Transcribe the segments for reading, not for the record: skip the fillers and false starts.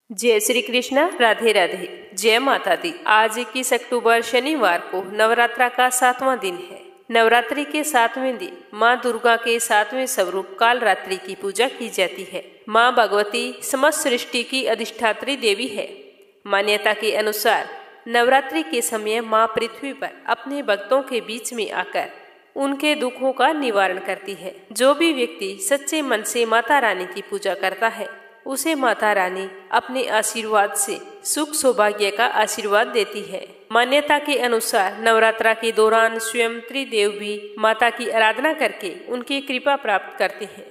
जय श्री कृष्ण, राधे राधे, जय माता दी। आज 21 अक्टूबर शनिवार को नवरात्रा का 7वां दिन है। नवरात्रि के 7वें दिन माँ दुर्गा के 7वें स्वरूप कालरात्रि की पूजा की जाती है। माँ भगवती समस्त सृष्टि की अधिष्ठात्री देवी है। मान्यता के अनुसार नवरात्रि के समय माँ पृथ्वी पर अपने भक्तों के बीच में आकर उनके दुखों का निवारण करती है। जो भी व्यक्ति सच्चे मन से माता रानी की पूजा करता है उसे माता रानी अपने आशीर्वाद से सुख सौभाग्य का आशीर्वाद देती है। मान्यता के अनुसार नवरात्रा के दौरान स्वयं त्रिदेव भी माता की आराधना करके उनकी कृपा प्राप्त करते हैं।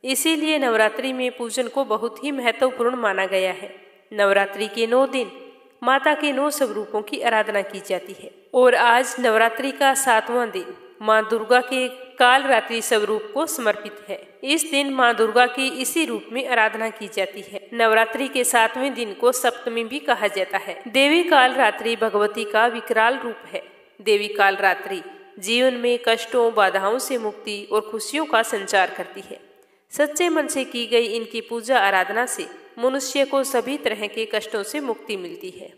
इसीलिए नवरात्रि में पूजन को बहुत ही महत्वपूर्ण माना गया है। नवरात्रि के 9 दिन माता के 9 स्वरूपों की आराधना की जाती है और आज नवरात्रि का 7वां दिन माँ दुर्गा के कालरात्रि स्वरूप को समर्पित है। इस दिन माँ दुर्गा की इसी रूप में आराधना की जाती है। नवरात्रि के 7वें दिन को सप्तमी भी कहा जाता है। देवी कालरात्रि भगवती का विकराल रूप है। देवी कालरात्रि जीवन में कष्टों, बाधाओं से मुक्ति और खुशियों का संचार करती है। सच्चे मन से की गई इनकी पूजा आराधना से मनुष्य को सभी तरह के कष्टों से मुक्ति मिलती है।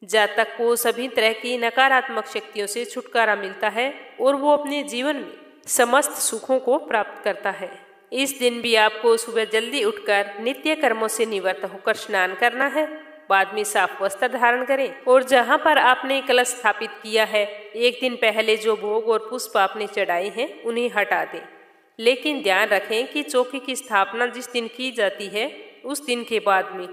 जातक को सभी तरह की नकारात्मक शक्तियों से छुटकारा मिलता है और वो अपने जीवन में समस्त सुखों को प्राप्त करता है। इस दिन भी आपको सुबह जल्दी उठकर नित्य कर्मों से निवृत्त होकर स्नान करना है। बाद में साफ वस्त्र धारण करें और जहाँ पर आपने कलश स्थापित किया है एक दिन पहले जो भोग और पुष्प आपने चढ़ाए हैं उन्हें हटा दें। लेकिन ध्यान रखें कि चौकी की स्थापना जिस दिन की जाती है उस दिन के बाद में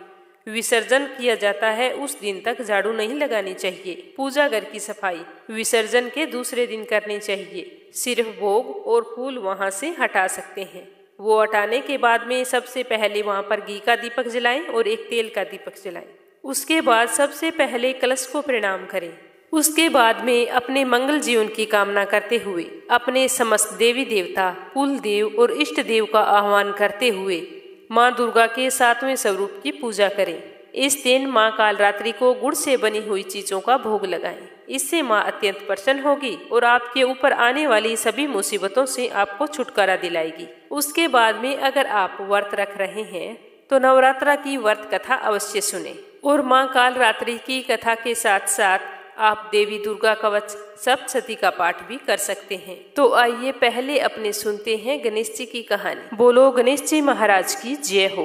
विसर्जन किया जाता है उस दिन तक झाड़ू नहीं लगानी चाहिए। पूजा घर की सफाई विसर्जन के दूसरे दिन करनी चाहिए। सिर्फ भोग और फूल वहां से हटा सकते हैं। वो हटाने के बाद में सबसे पहले वहां पर घी का दीपक जलाएं और एक तेल का दीपक जलाएं। उसके बाद सबसे पहले कलश को प्रणाम करें। उसके बाद में अपने मंगल जीवन की कामना करते हुए अपने समस्त देवी देवता, कुल देव और इष्ट देव का आह्वान करते हुए माँ दुर्गा के 7वें स्वरूप की पूजा करें। इस दिन माँ कालरात्रि को गुड़ से बनी हुई चीजों का भोग लगाएं। इससे माँ अत्यंत प्रसन्न होगी और आपके ऊपर आने वाली सभी मुसीबतों से आपको छुटकारा दिलाएगी। उसके बाद में अगर आप व्रत रख रहे हैं तो नवरात्रा की व्रत कथा अवश्य सुने और माँ कालरात्रि की कथा के साथ साथ आप देवी दुर्गा कवच सप्तशती का पाठ भी कर सकते हैं। तो आइए पहले अपने सुनते हैं गणेश जी की कहानी। बोलो गणेश जी महाराज की जय हो।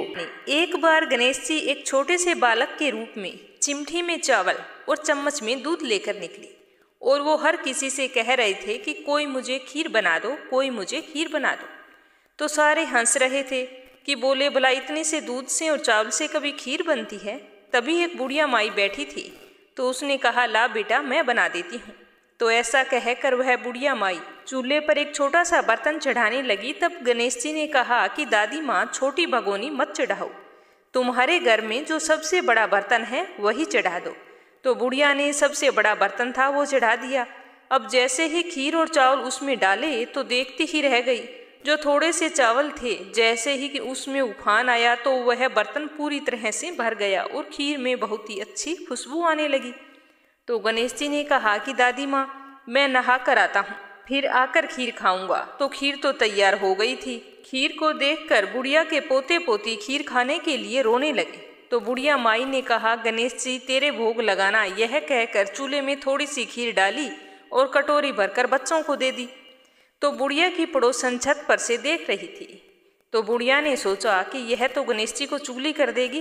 एक बार गणेश जी एक छोटे से बालक के रूप में चिमटी में चावल और चम्मच में दूध लेकर निकले और वो हर किसी से कह रहे थे कि कोई मुझे खीर बना दो, कोई मुझे खीर बना दो। तो सारे हंस रहे थे कि बोले भला इतने से दूध से और चावल से कभी खीर बनती है। तभी एक बुढ़िया माई बैठी थी तो उसने कहा ला बेटा मैं बना देती हूँ। तो ऐसा कहकर वह बुढ़िया माई चूल्हे पर एक छोटा सा बर्तन चढ़ाने लगी। तब गणेश जी ने कहा कि दादी माँ छोटी भगोनी मत चढ़ाओ, तुम्हारे घर में जो सबसे बड़ा बर्तन है वही चढ़ा दो। तो बुढ़िया ने सबसे बड़ा बर्तन था वो चढ़ा दिया। अब जैसे ही खीर और चावल उसमें डाले तो देखती ही रह गई। जो थोड़े से चावल थे जैसे ही कि उसमें उफान आया तो वह बर्तन पूरी तरह से भर गया और खीर में बहुत ही अच्छी खुशबू आने लगी। तो गणेश जी ने कहा कि दादी माँ मैं नहा कर आता हूँ, फिर आकर खीर खाऊंगा। तो खीर तो तैयार हो गई थी। खीर को देखकर बुढ़िया के पोते पोती खीर खाने के लिए रोने लगे। तो बुढ़िया माई ने कहा गणेश जी तेरे भोग लगाना। यह कहकर चूल्हे में थोड़ी सी खीर डाली और कटोरी भरकर बच्चों को दे दी। तो बुढ़िया की पड़ोसन छत पर से देख रही थी। तो बुढ़िया ने सोचा कि यह तो गणेश जी को चुगली कर देगी।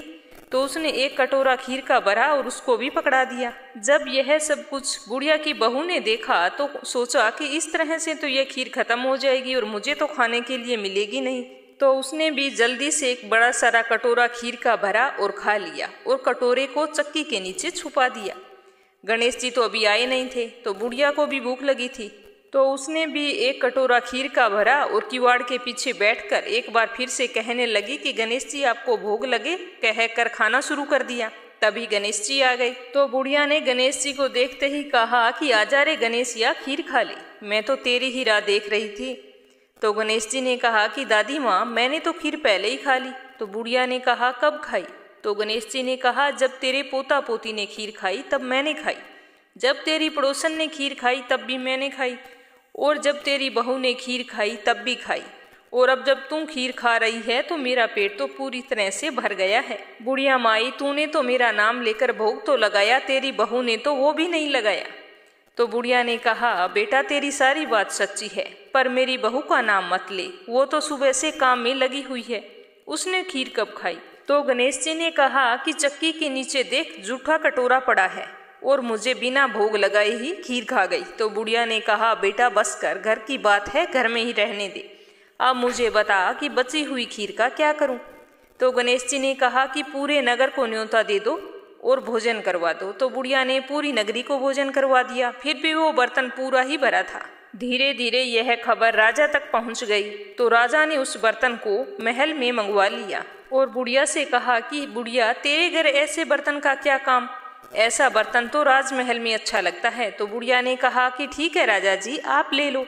तो उसने एक कटोरा खीर का भरा और उसको भी पकड़ा दिया। जब यह सब कुछ बुढ़िया की बहू ने देखा तो सोचा कि इस तरह से तो यह खीर खत्म हो जाएगी और मुझे तो खाने के लिए मिलेगी नहीं। तो उसने भी जल्दी से एक बड़ा सारा कटोरा खीर का भरा और खा लिया और कटोरे को चक्की के नीचे छुपा दिया। गणेश जी तो अभी आए नहीं थे तो बुढ़िया को भी भूख लगी थी। तो उसने भी एक कटोरा खीर का भरा और किवाड़ के पीछे बैठकर एक बार फिर से कहने लगी कि गणेश जी आपको भोग लगे, कहकर खाना शुरू कर दिया। तभी गणेश जी आ गए। तो बुढ़िया ने गणेश जी को देखते ही कहा कि आजा रे गणेशिया खीर खा ले, मैं तो तेरी ही राह देख रही थी। तो गणेश जी ने कहा कि दादी माँ मैंने तो खीर पहले ही खा ली। तो बुढ़िया ने कहा कब खाई? तो गणेश जी ने कहा जब तेरे पोता पोती ने खीर खाई तब मैंने खाई, जब तेरी पड़ोसन ने खीर खाई तब भी मैंने खाई, और जब तेरी बहू ने खीर खाई तब भी खाई, और अब जब तू खीर खा रही है तो मेरा पेट तो पूरी तरह से भर गया है। बुढ़िया माई, तूने तो मेरा नाम लेकर भोग तो लगाया, तेरी बहू ने तो वो भी नहीं लगाया। तो बुढ़िया ने कहा, बेटा तेरी सारी बात सच्ची है, पर मेरी बहू का नाम मत ले, वो तो सुबह से काम में लगी हुई है, उसने खीर कब खाई। तो गणेश जी ने कहा कि चक्की के नीचे देख, जूठा कटोरा पड़ा है और मुझे बिना भोग लगाए ही खीर खा गई। तो बुढ़िया ने कहा, बेटा बस कर, घर की बात है, घर में ही रहने दे, अब मुझे बता कि बची हुई खीर का क्या करूं। तो गणेश जी ने कहा कि पूरे नगर को न्योता दे दो और भोजन करवा दो। तो बुढ़िया ने पूरी नगरी को भोजन करवा दिया, फिर भी वो बर्तन पूरा ही भरा था। धीरे धीरे यह खबर राजा तक पहुंच गई। तो राजा ने उस बर्तन को महल में मंगवा लिया और बुढ़िया से कहा कि बुढ़िया, तेरे घर ऐसे बर्तन का क्या काम, ऐसा बर्तन तो राजमहल में अच्छा लगता है। तो बुढ़िया ने कहा कि ठीक है राजा जी, आप ले लो।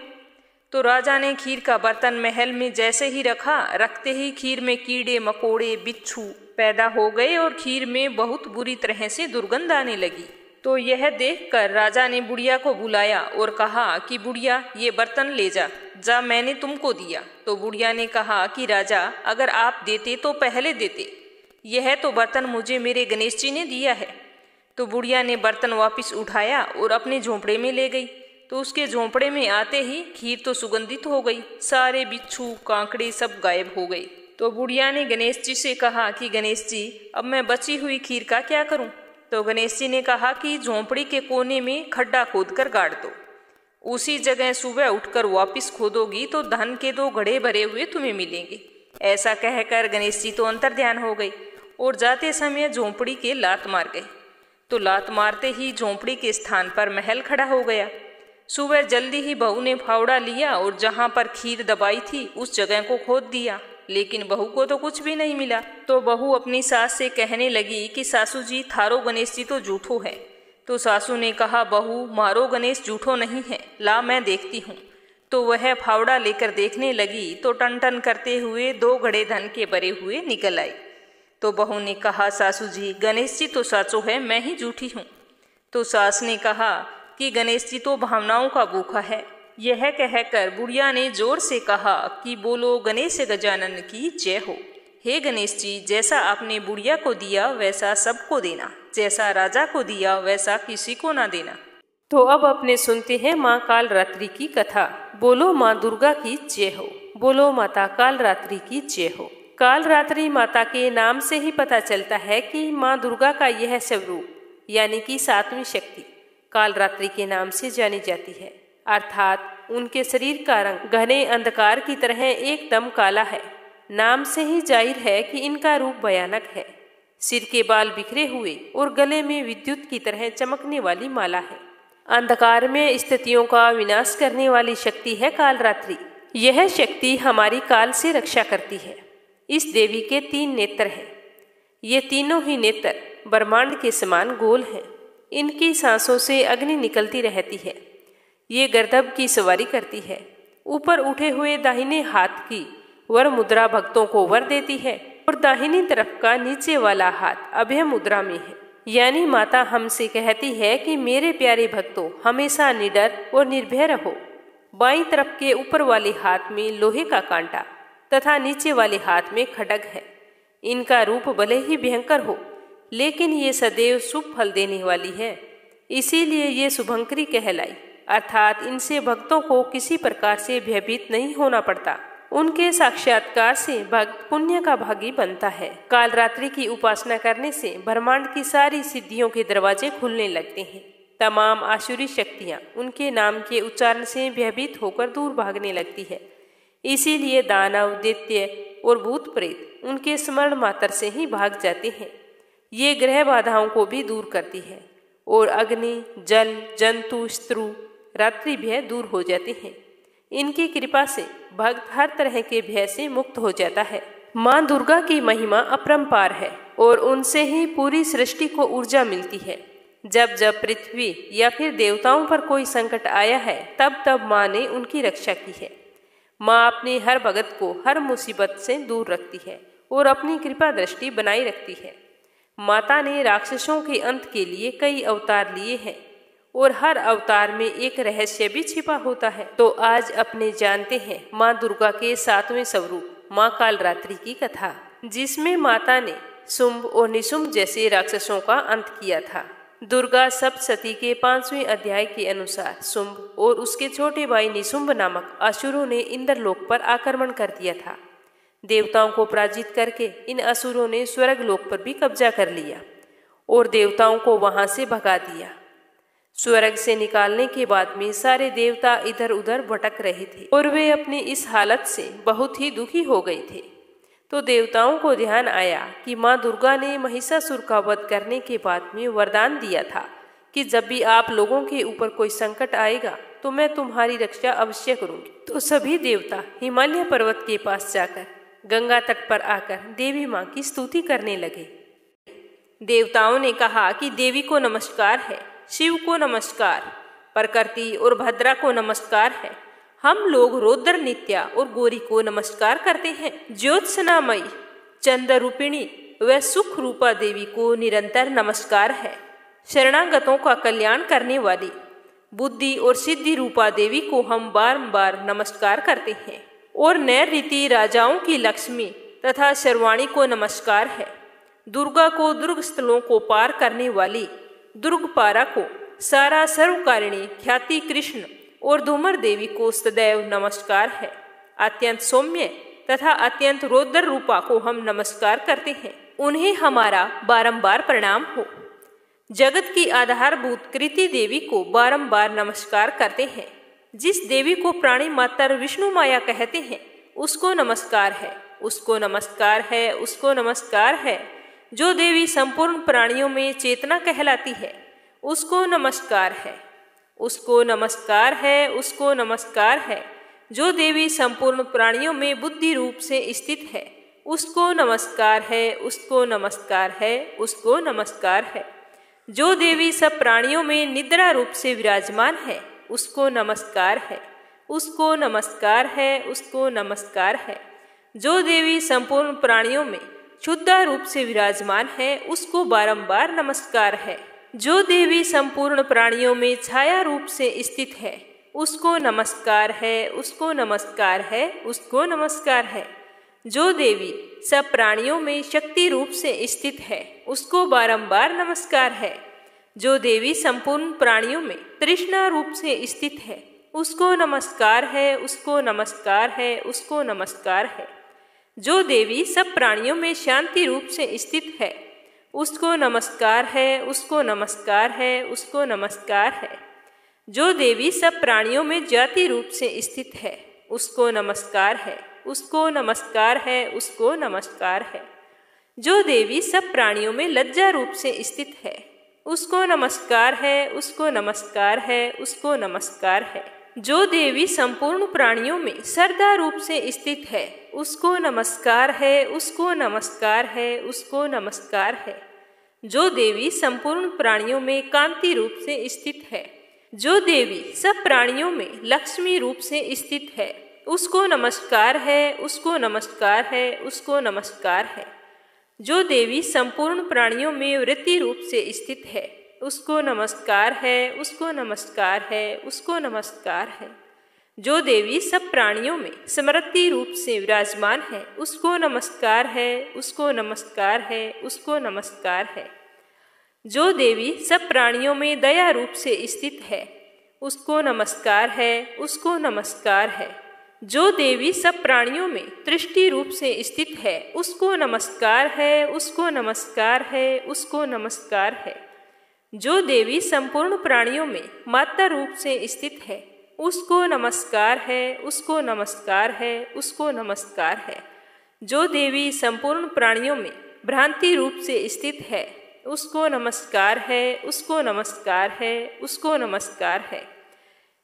तो राजा ने खीर का बर्तन महल में जैसे ही रखा, रखते ही खीर में कीड़े मकोड़े बिच्छू पैदा हो गए और खीर में बहुत बुरी तरह से दुर्गंध आने लगी। तो यह देखकर राजा ने बुढ़िया को बुलाया और कहा कि बुढ़िया, ये बर्तन ले जा, मैंने तुमको दिया। तो बुढ़िया ने कहा कि राजा, अगर आप देते तो पहले देते, यह तो बर्तन मुझे मेरे गणेश जी ने दिया है। तो बुढ़िया ने बर्तन वापस उठाया और अपने झोंपड़े में ले गई। तो उसके झोंपड़े में आते ही खीर तो सुगंधित हो गई, सारे बिच्छू कांकड़े सब गायब हो गए। तो बुढ़िया ने गणेश जी से कहा कि गणेश जी, अब मैं बची हुई खीर का क्या करूं। तो गणेश जी ने कहा कि झोंपड़ी के कोने में खड्डा खोदकर गाड़ दो, उसी जगह सुबह उठकर वापस खोदोगी तो धन के 2 घड़े भरे हुए तुम्हें मिलेंगे। ऐसा कहकर गणेश जी तो अंतर्ध्यान हो गए और जाते समय झोंपड़ी के लात मार गए। तो लात मारते ही झोंपड़ी के स्थान पर महल खड़ा हो गया। सुबह जल्दी ही बहू ने फावड़ा लिया और जहां पर खीर दबाई थी उस जगह को खोद दिया, लेकिन बहू को तो कुछ भी नहीं मिला। तो बहू अपनी सास से कहने लगी कि सासू जी, थारो गणेश जी तो झूठो है। तो सासू ने कहा, बहू मारो गणेश झूठो नहीं है, ला मैं देखती हूँ। तो वह फावड़ा लेकर देखने लगी तो टन टन करते हुए 2 घड़े धन के भरे हुए निकल आए। तो बहू ने कहा, सासू जी, गणेश जी तो साचो है, मैं ही झूठी हूँ। तो सास ने कहा कि गणेश जी तो भावनाओं का भूखा है। यह कहकर बुढ़िया ने जोर से कहा कि बोलो गणेश गजानन की जय हो। हे गणेश जी, जैसा आपने बुढ़िया को दिया वैसा सबको देना, जैसा राजा को दिया वैसा किसी को ना देना। तो अब अपने सुनते हैं माँ कालरात्रि की कथा। बोलो माँ दुर्गा की जय हो, बोलो माता कालरात्रि की जय हो। कालरात्रि माता के नाम से ही पता चलता है कि माँ दुर्गा का यह स्वरूप यानी कि 7वीं शक्ति कालरात्रि के नाम से जानी जाती है, अर्थात उनके शरीर का रंग घने अंधकार की तरह एकदम काला है। नाम से ही जाहिर है कि इनका रूप भयानक है। सिर के बाल बिखरे हुए और गले में विद्युत की तरह चमकने वाली माला है। अंधकार में स्थितियों का विनाश करने वाली शक्ति है कालरात्रि। यह शक्ति हमारी काल से रक्षा करती है। इस देवी के 3 नेत्र हैं। ये तीनों ही नेत्र ब्रह्मांड के समान गोल हैं। इनकी सांसों से अग्नि निकलती रहती है। ये गर्दभ की सवारी करती है। ऊपर उठे हुए दाहिने हाथ की वर मुद्रा भक्तों को वर देती है और दाहिनी तरफ का नीचे वाला हाथ अभय मुद्रा में है। यानी माता हमसे कहती है कि मेरे प्यारे भक्तों, हमेशा निडर और निर्भय रहो। बाईं तरफ के ऊपर वाले हाथ में लोहे का कांटा तथा नीचे वाले हाथ में खड्ग है। इनका रूप भले ही भयंकर हो, लेकिन ये सदैव शुभ फल देने वाली है, इसीलिए ये शुभंकरी कहलाई, अर्थात इनसे भक्तों को किसी प्रकार से भयभीत नहीं होना पड़ता। उनके साक्षात्कार से भक्त पुण्य का भागी बनता है। कालरात्रि की उपासना करने से ब्रह्मांड की सारी सिद्धियों के दरवाजे खुलने लगते हैं। तमाम आसुरी शक्तियाँ उनके नाम के उच्चारण से भयभीत होकर दूर भागने लगती है। इसीलिए दानव, दैत्य और भूत प्रेत उनके स्मरण मात्र से ही भाग जाते हैं। ये ग्रह बाधाओं को भी दूर करती है और अग्नि, जल, जंतु, शत्रु, रात्रि भय दूर हो जाते हैं। इनकी कृपा से भक्त हर तरह के भय से मुक्त हो जाता है। माँ दुर्गा की महिमा अपरंपार है और उनसे ही पूरी सृष्टि को ऊर्जा मिलती है। जब जब पृथ्वी या फिर देवताओं पर कोई संकट आया है, तब तब माँ ने उनकी रक्षा की है। माँ अपने हर भगत को हर मुसीबत से दूर रखती है और अपनी कृपा दृष्टि बनाए रखती है। माता ने राक्षसों के अंत के लिए कई अवतार लिए हैं और हर अवतार में एक रहस्य भी छिपा होता है। तो आज अपने जानते हैं माँ दुर्गा के 7वें स्वरूप माँ कालरात्रि की कथा, जिसमें माता ने शुंभ और निशुंभ जैसे राक्षसों का अंत किया था। दुर्गा सप्तशती के 5वें अध्याय के अनुसार शुंभ और उसके छोटे भाई निशुंभ नामक असुरों ने इंद्रलोक पर आक्रमण कर दिया था। देवताओं को पराजित करके इन असुरों ने स्वर्गलोक पर भी कब्जा कर लिया और देवताओं को वहां से भगा दिया। स्वर्ग से निकालने के बाद में सारे देवता इधर उधर भटक रहे थे और वे अपनी इस हालत से बहुत ही दुखी हो गए थे। तो देवताओं को ध्यान आया कि माँ दुर्गा ने महिषासुर का वध करने के बाद में वरदान दिया था कि जब भी आप लोगों के ऊपर कोई संकट आएगा तो मैं तुम्हारी रक्षा अवश्य करूंगी। तो सभी देवता हिमालय पर्वत के पास जाकर गंगा तट पर आकर देवी माँ की स्तुति करने लगे। देवताओं ने कहा कि देवी को नमस्कार है, शिव को नमस्कार, प्रकृति और भद्रा को नमस्कार है। हम लोग रौद्र नित्या और गौरी को नमस्कार करते हैं। ज्योत्सनामयी चंद्र रूपिणी व सुख रूपा देवी को निरंतर नमस्कार है। शरणागतों का कल्याण करने वाली बुद्धि और सिद्धि रूपा देवी को हम बारंबार नमस्कार करते हैं। और नैर रीति राजाओं की लक्ष्मी तथा शर्वाणी को नमस्कार है। दुर्गा को दुर्ग स्थलों को पार करने वाली दुर्गपारा को, सारा सर्वकारिणी ख्याति कृष्ण और धूमर देवी को सदैव नमस्कार है। अत्यंत सौम्य तथा अत्यंत रौद्र रूपा को हम नमस्कार करते हैं। उन्हें हमारा बारंबार प्रणाम हो। जगत की आधारभूत कृति देवी को बारंबार नमस्कार करते हैं। जिस देवी को प्राणी मात्र विष्णु माया कहते हैं उसको नमस्कार है, उसको नमस्कार है, उसको नमस्कार है। जो देवी संपूर्ण प्राणियों में चेतना कहलाती है उसको नमस्कार है, उसको नमस्कार है, उसको नमस्कार है। जो देवी संपूर्ण प्राणियों में बुद्धि रूप से स्थित है उसको नमस्कार है, उसको नमस्कार है, उसको नमस्कार है। जो देवी सब प्राणियों में निद्रा रूप से विराजमान है उसको नमस्कार है, उसको नमस्कार है, उसको नमस्कार है। जो देवी संपूर्ण प्राणियों में शुद्ध रूप से विराजमान है उसको बारंबार नमस्कार है। जो देवी संपूर्ण प्राणियों में छाया रूप से स्थित है उसको नमस्कार है, उसको नमस्कार है, उसको नमस्कार है। जो देवी सब प्राणियों में शक्ति रूप से स्थित है उसको बारंबार नमस्कार है। जो देवी संपूर्ण प्राणियों में तृष्णा रूप से स्थित है उसको नमस्कार है, उसको नमस्कार है, उसको नमस्कार है। जो देवी सब प्राणियों में शांति रूप से स्थित है उसको नमस्कार है, उसको नमस्कार है, उसको नमस्कार है। जो देवी सब प्राणियों में जाति रूप से स्थित है उसको नमस्कार है, उसको नमस्कार है, उसको नमस्कार है। जो देवी सब प्राणियों में लज्जा रूप से स्थित है उसको नमस्कार है, उसको नमस्कार है, उसको नमस्कार है। जो देवी संपूर्ण प्राणियों में श्रद्धा रूप से स्थित है उसको नमस्कार है, उसको नमस्कार है, उसको नमस्कार है। जो देवी संपूर्ण प्राणियों में कांति रूप से स्थित है, जो देवी सब प्राणियों में लक्ष्मी रूप से स्थित है उसको नमस्कार है, उसको नमस्कार है, उसको नमस्कार है। जो देवी संपूर्ण प्राणियों में वृत्ति रूप से स्थित है उसको नमस्कार है, उसको नमस्कार है, उसको नमस्कार है। जो देवी सब प्राणियों में स्मृति रूप से विराजमान है उसको नमस्कार है, उसको नमस्कार है, उसको नमस्कार है। जो देवी सब प्राणियों में दया रूप से स्थित है उसको नमस्कार है, उसको नमस्कार है। जो देवी सब प्राणियों में दृष्टि रूप से स्थित है उसको नमस्कार है, उसको नमस्कार है, उसको नमस्कार है। जो देवी संपूर्ण प्राणियों में माता रूप से स्थित है उसको नमस्कार है, उसको नमस्कार है, उसको नमस्कार है। जो देवी संपूर्ण प्राणियों में भ्रांति रूप से स्थित है उसको नमस्कार है, उसको नमस्कार है, उसको नमस्कार है।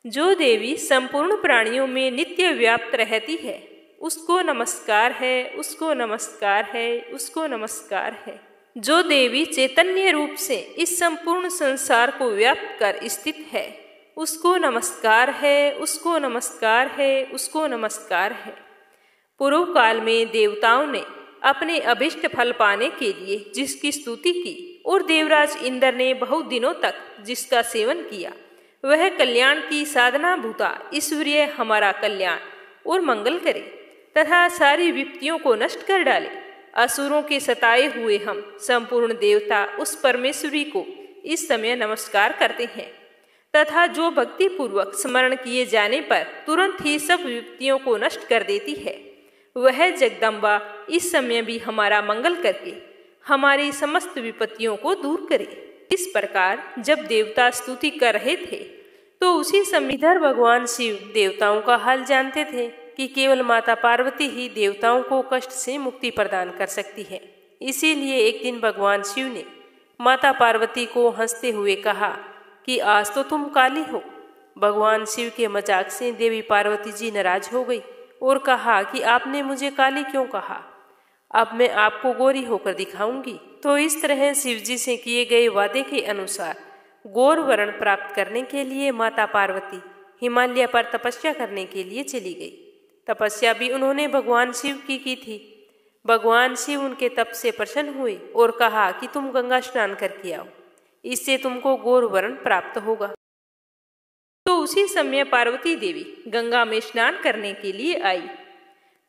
जो देवी संपूर्ण प्राणियों में नित्य व्याप्त रहती है उसको नमस्कार है, उसको नमस्कार है, उसको नमस्कार है। जो देवी चैतन्य रूप से इस संपूर्ण संसार को व्याप्त कर स्थित है उसको नमस्कार है, उसको नमस्कार है, उसको नमस्कार है। पूर्व काल में देवताओं ने अपने अभिष्ट फल पाने के लिए जिसकी स्तुति की और देवराज इंद्र ने बहुत दिनों तक जिसका सेवन किया वह कल्याण की साधना भूता ईश्वरीय हमारा कल्याण और मंगल करे तथा सारी विपत्तियों को नष्ट कर डाले। असुरों के सताए हुए हम संपूर्ण देवता उस परमेश्वरी को इस समय नमस्कार करते हैं तथा जो भक्ति पूर्वक स्मरण किए जाने पर तुरंत ही सब विपत्तियों को नष्ट कर देती है, वह जगदम्बा इस समय भी हमारा मंगल करके हमारी समस्त विपत्तियों को दूर करे। इस प्रकार जब देवता स्तुति कर रहे थे तो उसी समय इधर भगवान शिव देवताओं का हाल जानते थे कि केवल माता पार्वती ही देवताओं को कष्ट से मुक्ति प्रदान कर सकती है। इसीलिए एक दिन भगवान शिव ने माता पार्वती को हंसते हुए कहा कि आज तो तुम काली हो। भगवान शिव के मजाक से देवी पार्वती जी नाराज हो गई और कहा कि आपने मुझे काली क्यों कहा, अब मैं आपको गोरी होकर दिखाऊंगी। तो इस तरह शिव जी से किए गए वादे के अनुसार गौर वर्ण प्राप्त करने के लिए माता पार्वती हिमालय पर तपस्या करने के लिए चली गई। तपस्या भी उन्होंने भगवान शिव की थी। भगवान शिव उनके तप से प्रसन्न हुए और कहा कि तुम गंगा स्नान करके आओ, इससे तुमको गौर वर्ण प्राप्त होगा। तो उसी समय पार्वती देवी गंगा में स्नान करने के लिए आई।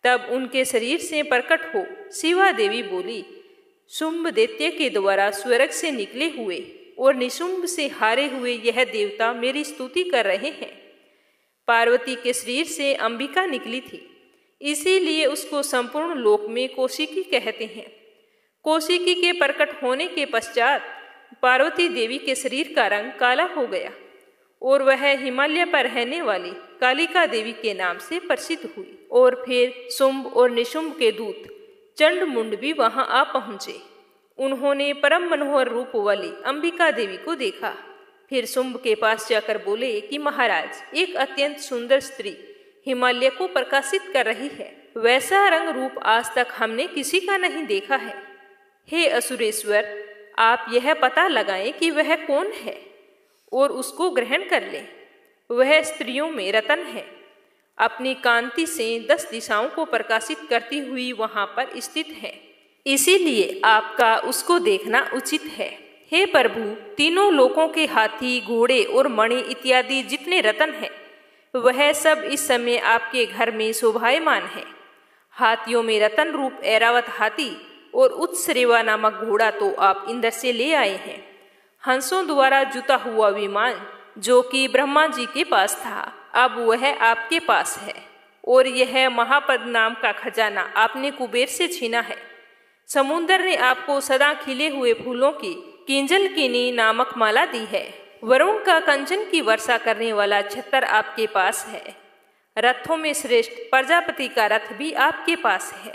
तब उनके शरीर से प्रकट हो शिवा देवी बोली, शुंभ दैत्य के द्वारा स्वर्ग से निकले हुए और निशुंभ से हारे हुए यह देवता मेरी स्तुति कर रहे हैं। पार्वती के शरीर से अंबिका निकली थी, इसीलिए उसको संपूर्ण लोक में कौशिकी कहते हैं। कौशिकी के प्रकट होने के पश्चात पार्वती देवी के शरीर का रंग काला हो गया और वह हिमालय पर रहने वाली कालिका देवी के नाम से प्रसिद्ध हुई। और फिर शुंभ और निशुंभ के दूत चंड मुंड भी वहां आ पहुंचे। उन्होंने परम मनोहर रूप वाली अंबिका देवी को देखा। फिर शुंभ के पास जाकर बोले कि महाराज, एक अत्यंत सुंदर स्त्री हिमालय को प्रकाशित कर रही है, वैसा रंग रूप आज तक हमने किसी का नहीं देखा है। हे असुरेश्वर, आप यह पता लगाएं कि वह कौन है और उसको ग्रहण कर लें। वह स्त्रियों में रतन है, अपनी कांति से 10 दिशाओं को प्रकाशित करती हुई वहां पर स्थित है, इसीलिए आपका उसको देखना उचित है। हे प्रभु, तीनों लोकों के हाथी, घोड़े और मणि इत्यादि जितने रतन हैं, वह सब इस समय आपके घर में शोभायमान है। हाथियों में रतन रूप ऐरावत हाथी और उत्सरेवा नामक घोड़ा तो आप इंद्र से ले आए हैं। हंसों द्वारा जुता हुआ विमान जो कि ब्रह्मा जी के पास था, अब वह आपके पास है। और यह महापद नाम का खजाना आपने कुबेर से छीना है। समुद्र ने आपको सदा खिले हुए फूलों की किंजलकिनी नामक माला दी है। वरुण का कंचन की वर्षा करने वाला छतर आपके पास है। रथों में श्रेष्ठ प्रजापति का रथ भी आपके पास है।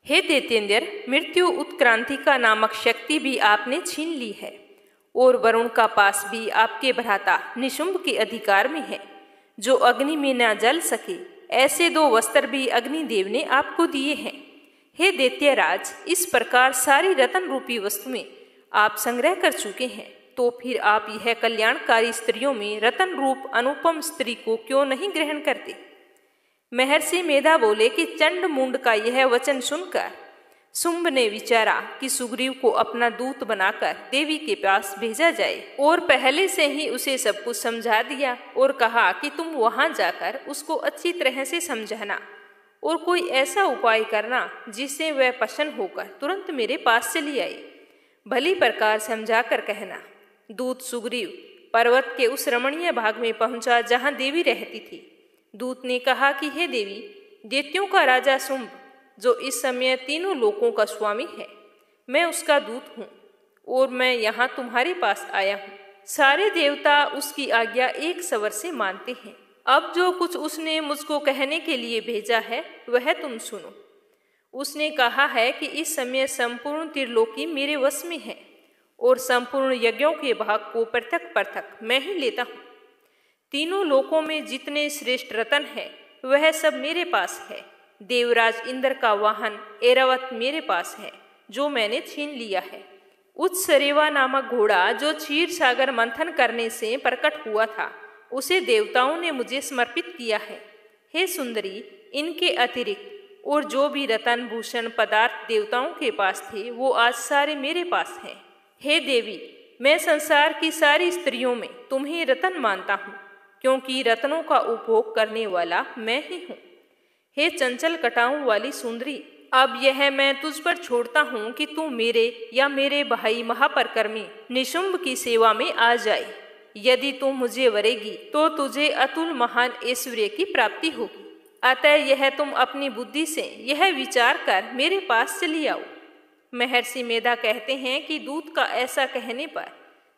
हे दैत्येंद्र, मृत्यु उत्क्रांति का नामक शक्ति भी आपने छीन ली है और वरुण का पास भी आपके भ्राता निशुंभ के अधिकार में है, जो अग्नि में न जल सके। ऐसे 2 वस्त्र भी अग्निदेव ने आपको दिए हैं। हे दैत्यराज, इस प्रकार सारी रतन रूपी वस्तुएं आप संग्रह कर चुके हैं, तो फिर आप यह कल्याणकारी स्त्रियों में रतन रूप अनुपम स्त्री को क्यों नहीं ग्रहण करते। महर्षि मेधा बोले कि चंड मुंड का यह वचन सुनकर शुंभ ने विचारा कि सुग्रीव को अपना दूत बनाकर देवी के पास भेजा जाए और पहले से ही उसे सब कुछ समझा दिया और कहा कि तुम वहां जाकर उसको अच्छी तरह से समझाना और कोई ऐसा उपाय करना जिससे वह प्रसन्न होकर तुरंत मेरे पास चली आई। भली प्रकार समझाकर कहना। दूत सुग्रीव पर्वत के उस रमणीय भाग में पहुंचा जहां देवी रहती थी। दूत ने कहा कि हे देवी, दैत्यों का राजा शुंभ, जो इस समय तीनों लोकों का स्वामी है, मैं उसका दूत हूँ और मैं यहाँ तुम्हारे पास आया हूँ। सारे देवता उसकी आज्ञा एक स्वर से मानते हैं। अब जो कुछ उसने मुझको कहने के लिए भेजा है वह तुम सुनो। उसने कहा है कि इस समय संपूर्ण त्रिलोकी मेरे वश में है और संपूर्ण यज्ञों के भाग को पृथक पृथक मैं ही लेता हूँ। तीनों लोकों में जितने श्रेष्ठ रतन है वह सब मेरे पास है। देवराज इंद्र का वाहन ऐरावत मेरे पास है, जो मैंने छीन लिया है। उत्सरेवा नामक घोड़ा जो क्षीर सागर मंथन करने से प्रकट हुआ था, उसे देवताओं ने मुझे समर्पित किया है। हे सुंदरी, इनके अतिरिक्त और जो भी रतन भूषण पदार्थ देवताओं के पास थे वो आज सारे मेरे पास हैं। हे देवी, मैं संसार की सारी स्त्रियों में तुम्हें रतन मानता हूँ, क्योंकि रत्नों का उपभोग करने वाला मैं ही हूँ। हे चंचल कटाओं वाली सुंदरी, अब यह मैं तुझ पर छोड़ता हूँ कि तू मेरे या मेरे भाई महापरकर्मी निशुंभ की सेवा में आ जाए। यदि तू मुझे वरेगी तो तुझे अतुल महान ऐश्वर्य की प्राप्ति होगी। अतः यह तुम अपनी बुद्धि से यह विचार कर मेरे पास चली आओ। महर्षि मेधा कहते हैं कि दूत का ऐसा कहने पर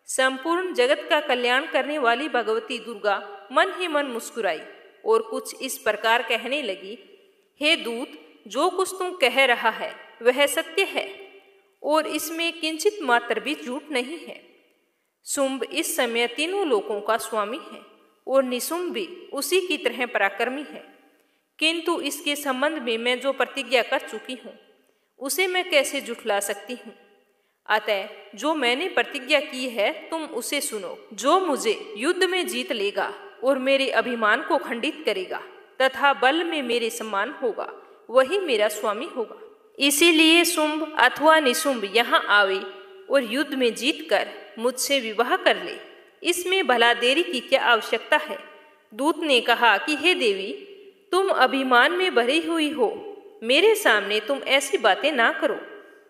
संपूर्ण जगत का कल्याण करने वाली भगवती दुर्गा मन ही मन मुस्कुराई और कुछ इस प्रकार कहने लगी, हे दूत, जो कुछ तुम कह रहा है वह सत्य है और इसमें किंचित मात्र भी झूठ नहीं है। शुंभ इस समय तीनों लोकों का स्वामी है और निशुंभ भी उसी की तरह पराक्रमी है, किंतु इसके संबंध में मैं जो प्रतिज्ञा कर चुकी हूँ उसे मैं कैसे झुठला सकती हूँ। अतः जो मैंने प्रतिज्ञा की है तुम उसे सुनो। जो मुझे युद्ध में जीत लेगा और मेरे अभिमान को खंडित करेगा तथा बल में मेरे समान होगा, वही मेरा स्वामी होगा। इसीलिए शुंभ अथवा निशुंभ यहाँ आवे और युद्ध में जीतकर मुझसे विवाह कर ले। इसमें भला देरी की क्या आवश्यकता है। दूत ने कहा कि हे देवी, तुम अभिमान में भरी हुई हो, मेरे सामने तुम ऐसी बातें ना करो।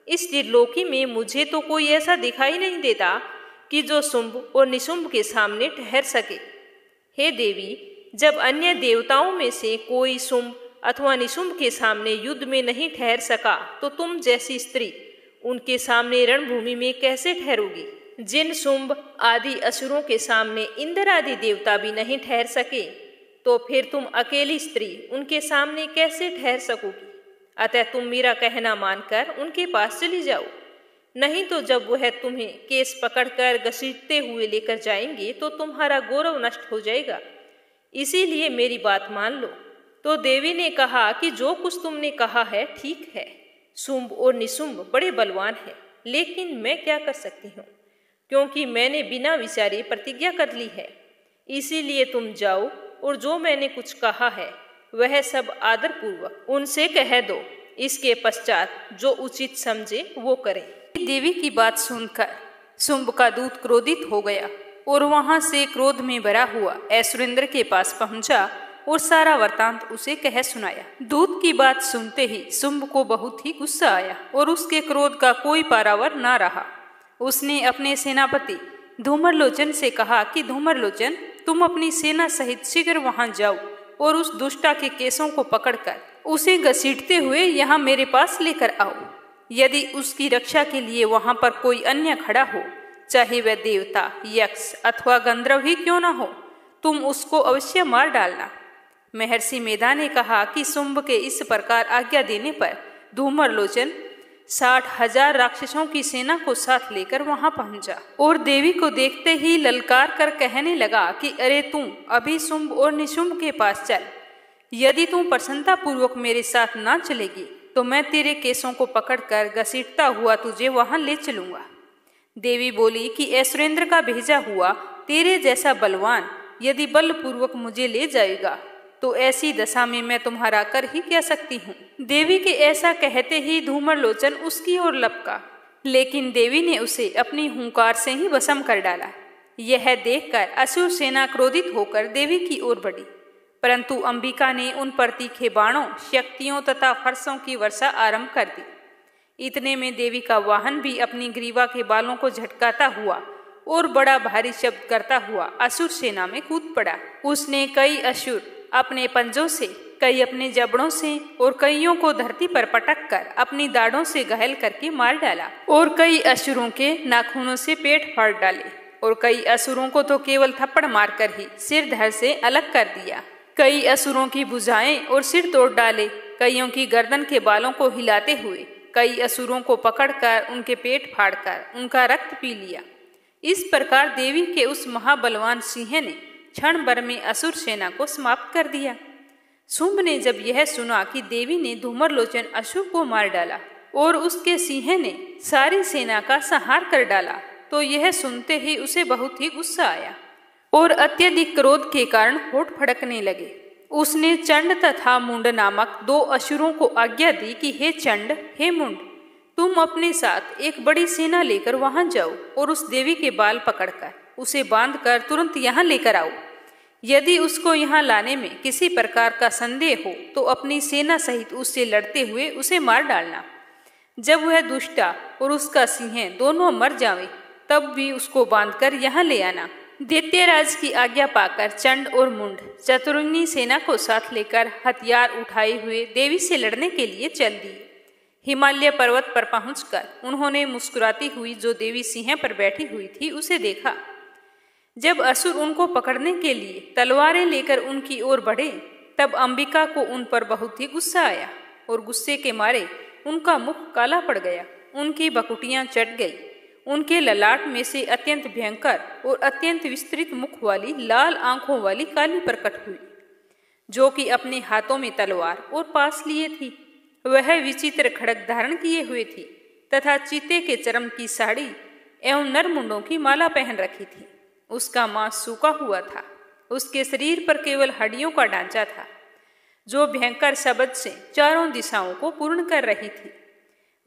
इस त्रिलोकी में मुझे तो कोई ऐसा दिखाई नहीं देता कि जो शुंभ और निशुंभ के सामने ठहर सके। हे देवी, जब अन्य देवताओं में से कोई शुंभ अथवा निशुंभ के सामने युद्ध में नहीं ठहर सका तो तुम जैसी स्त्री उनके सामने रणभूमि में कैसे ठहरोगी। जिन शुंभ आदि असुरों के सामने इंद्र आदि देवता भी नहीं ठहर सके तो फिर तुम अकेली स्त्री उनके सामने कैसे ठहर सकोगी। अतः तुम मेरा कहना मानकर उनके पास चली जाओ, नहीं तो जब वह तुम्हें केस पकड़कर घसीटते हुए लेकर जाएंगे तो तुम्हारा गौरव नष्ट हो जाएगा। इसीलिए मेरी बात मान लो। तो देवी ने कहा कि जो कुछ तुमने कहा है ठीक है। शुंभ और निशुंभ बड़े बलवान हैं, लेकिन मैं क्या कर सकती हूँ, क्योंकि मैंने बिना विचारे प्रतिज्ञा कर ली है। इसीलिए तुम जाओ और जो मैंने कुछ कहा है वह सब आदरपूर्वक उनसे कह दो। इसके पश्चात जो उचित समझे वो करें। देवी की बात सुनकर शुंभ का दूत क्रोधित हो गया और वहां से क्रोध में भरा हुआ ऐश्वरेंद्र के पास पहुंचा और सारा वृतांत उसे कह सुनाया। दूत की बात सुनते ही शुंभ को बहुत ही गुस्सा आया और उसके क्रोध का कोई पारावर ना रहा। उसने अपने सेनापति धूम्रलोचन से कहा कि धूम्रलोचन, तुम अपनी सेना सहित शीघ्र वहां जाओ और उस दुष्टा के केसों को पकड़कर उसे घसीटते हुए यहाँ मेरे पास लेकर आओ। यदि उसकी रक्षा के लिए वहां पर कोई अन्य खड़ा हो, चाहे वह देवता, यक्ष अथवा गंधर्व ही क्यों ना हो, तुम उसको अवश्य मार डालना। महर्षि मेधा ने कहा कि शुंभ के इस प्रकार आज्ञा देने पर धूम्रलोचन 60,000 राक्षसों की सेना को साथ लेकर वहां पहुंचा और देवी को देखते ही ललकार कर कहने लगा कि अरे तू अभी शुंभ और निशुंभ के पास चल। यदि तू प्रसन्नता पूर्वक मेरे साथ ना चलेगी तो मैं तेरे केसों को पकड़कर घसीटता हुआ तुझे वहां ले चलूंगा। देवी बोली कि ऐश्वरेंद्र का भेजा हुआ तेरे जैसा बलवान यदि बलपूर्वक मुझे ले जाएगा तो ऐसी दशा में मैं तुम्हारा कर ही क्या सकती हूँ। देवी के ऐसा कहते ही धूम्रलोचन उसकी ओर लपका, लेकिन देवी ने उसे अपनी हुंकार से ही भस्म कर डाला। यह देखकर असुर सेना क्रोधित होकर देवी की ओर बढ़ी, परंतु अंबिका ने उन पर तीखे बाणों, शक्तियों तथा फरसों की वर्षा आरंभ कर दी। इतने में देवी का वाहन भी अपनी ग्रीवा के बालों को झटकाता हुआ और बड़ा भारी शब्द करता हुआ असुर सेना में कूद पड़ा। उसने कई असुर अपने पंजों से, कई अपने जबड़ों से और कईयों को धरती पर पटक कर अपनी दाढ़ों से घायल करके मार डाला और कई असुरों के नाखूनों से पेट फाड़ डाले और कई असुरों को तो केवल थप्पड़ मारकर ही सिर धड़ से अलग कर दिया। कई असुरों की भुजाएं और सिर तोड़ डाले, कईयों की गर्दन के बालों को हिलाते हुए कई असुरों को पकड़कर उनके पेट फाड़कर उनका रक्त पी लिया। इस प्रकार देवी के उस महाबलवान सिंह ने क्षण भर में असुर सेना को समाप्त कर दिया। शुंभ ने जब यह सुना कि देवी ने धूम्रलोचन असुर को मार डाला और उसके सिंह ने सारी सेना का संहार कर डाला तो यह सुनते ही उसे बहुत ही गुस्सा आया और अत्यधिक क्रोध के कारण होठ फड़कने लगे। उसने चंड तथा मुंड नामक 2 असुरों को आज्ञा दी कि हे चंड, हे मुंड, तुम अपने साथ एक बड़ी सेना लेकर वहां जाओ और उस देवी के बाल पकड़कर उसे बांधकर तुरंत यहाँ लेकर आओ। यदि उसको यहाँ लाने में किसी प्रकार का संदेह हो तो अपनी सेना सहित उससे लड़ते हुए उसे मार डालना। जब वह दुष्टा और उसका सिंह दोनों मर जावे तब भी उसको बांधकर यहाँ ले आना। दैत्यराज की आज्ञा पाकर चंड और मुंड चतुरंगी सेना को साथ लेकर हथियार उठाए हुए देवी से लड़ने के लिए चल दिए। हिमालय पर्वत पर पहुंचकर उन्होंने मुस्कुराती हुई जो देवी सिंह पर बैठी हुई थी उसे देखा। जब असुर उनको पकड़ने के लिए तलवारें लेकर उनकी ओर बढ़े तब अंबिका को उन पर बहुत ही गुस्सा आया और गुस्से के मारे उनका मुख काला पड़ गया, उनकी बकुटियां चट गई। उनके ललाट में से अत्यंत भयंकर और अत्यंत विस्तृत मुख वाली लाल आंखों वाली काली प्रकट हुई, जो कि अपने हाथों में तलवार और पास लिए थी। वह विचित्र खड़ग धारण किए हुए थी तथा चीते के चर्म की साड़ी एवं नरमुंडों की माला पहन रखी थी। उसका मांस सूखा हुआ था, उसके शरीर पर केवल हड्डियों का ढांचा था, जो भयंकर शब्द से चारों दिशाओं को पूर्ण कर रही थी।